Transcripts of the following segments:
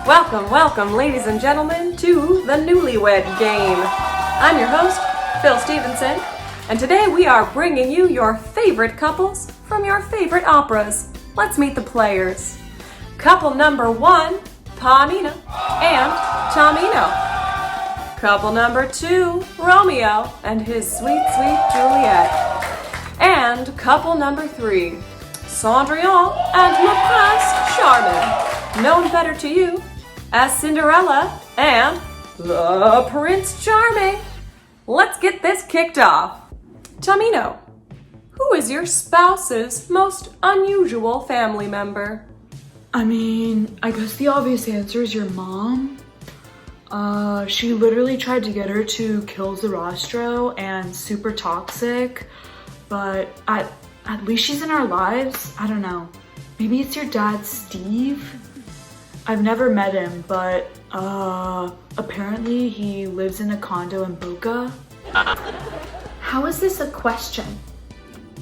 Welcome, ladies and gentlemen, to the Newlywed game. I'm your host, Phil Stevenson, and today we are bringing you your favorite couples from your favorite operas. Let's meet the players. Couple number 1, Paulina and Tamino. Couple number 2, Romeo and his sweet, sweet Juliet. And couple number 3, Cendrillon and Le Charmant, known better to you as Cinderella and the Prince Charming. Let's get this kicked off. Tamino, who is your spouse's most unusual family member? I guess the obvious answer is your mom. She literally tried to get her to kill Zarastro and super toxic, but at least she's in our lives. I don't know. Maybe it's your dad, Steve? I've never met him, but apparently he lives in a condo in Boca. How is this a question?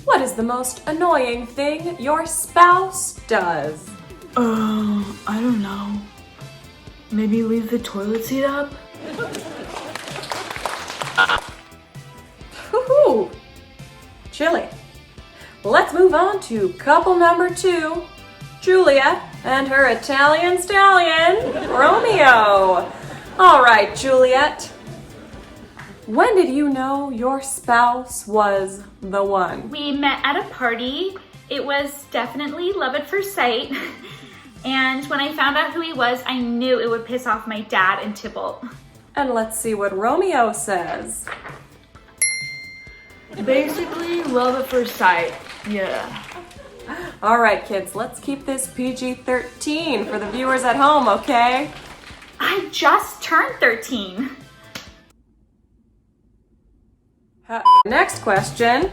What is the most annoying thing your spouse does? I don't know. Maybe leave the toilet seat up? Woohoo! Chilly. Let's move on to couple number 2, Juliet and her Italian stallion, Romeo. All right, Juliet. When did you know your spouse was the one? We met at a party. It was definitely love at first sight. And when I found out who he was, I knew it would piss off my dad and Tybalt. And let's see what Romeo says. Basically, love at first sight. Yeah. All right, kids, let's keep this PG-13 for the viewers at home, okay? I just turned 13. Next question.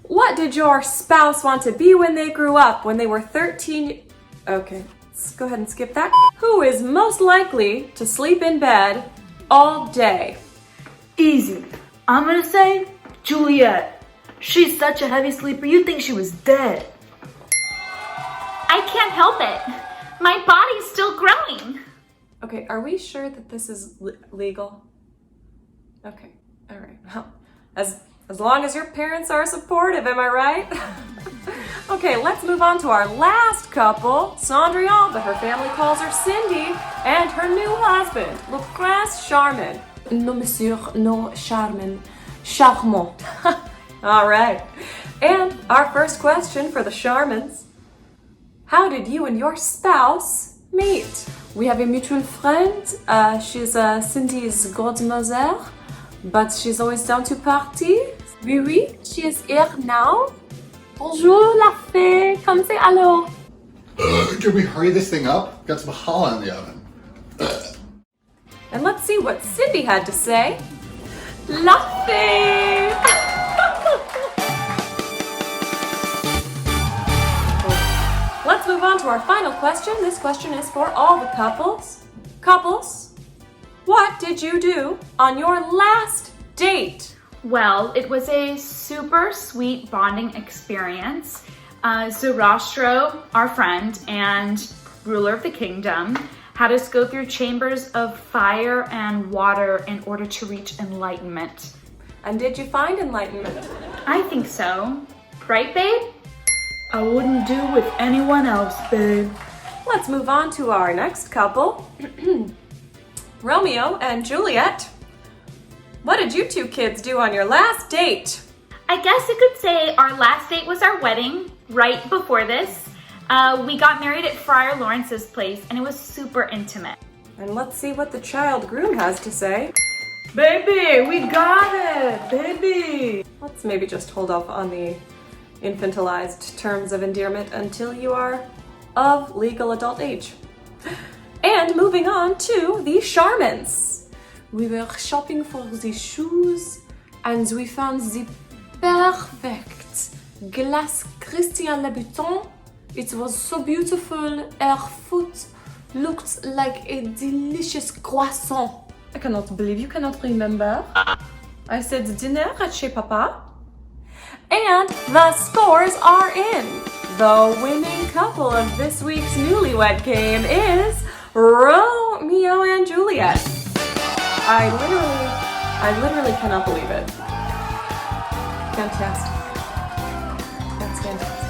What did your spouse want to be when they grew up, when they were 13? Okay, let's go ahead and skip that. Who is most likely to sleep in bed all day? Easy. I'm gonna say Juliet. She's such a heavy sleeper, you'd think she was dead. I can't help it. My body's still growing. Okay, are we sure that this is legal? Okay, all right. Well, as long as your parents are supportive, am I right? Okay, let's move on to our last couple, Cendrillon, but her family calls her Cindy, and her new husband, Le Prince Charmant. No, monsieur, no, Charmant. Charmant. All right. And our first question for the Charmants. How did you and your spouse meet? We have a mutual friend. She's Cindy's godmother, but she's always down to party. Oui, oui, she is here now. Bonjour, la fée. Comme c'est alors? Can we hurry this thing up? Got some challah in the oven. And let's see what Cindy had to say. La fée. Let's move on to our final question. This question is for all the couples. Couples, what did you do on your last date? Well, it was a super sweet bonding experience. Zarastro, our friend and ruler of the kingdom, had us go through chambers of fire and water in order to reach enlightenment. And did you find enlightenment? I think so. Right, babe? I wouldn't do with anyone else, babe. Let's move on to our next couple. Romeo and Juliet. What did you two kids do on your last date? I guess you could say our last date was our wedding right before this. We got married at Friar Lawrence's place and it was super intimate. And let's see what the child groom has to say. Baby, we got it, baby. Let's maybe just hold off on the infantilized terms of endearment until you are of legal adult age. And moving on to the Charmants. We were shopping for the shoes and we found the perfect glass Christian Louboutin. It was so beautiful. Her foot looked like a delicious croissant. I cannot believe you cannot remember. I said dinner at chez Papa. And the scores are in. The winning couple of this week's Newlywed Game is Romeo and Juliet. I literally cannot believe it. Fantastic. That's fantastic.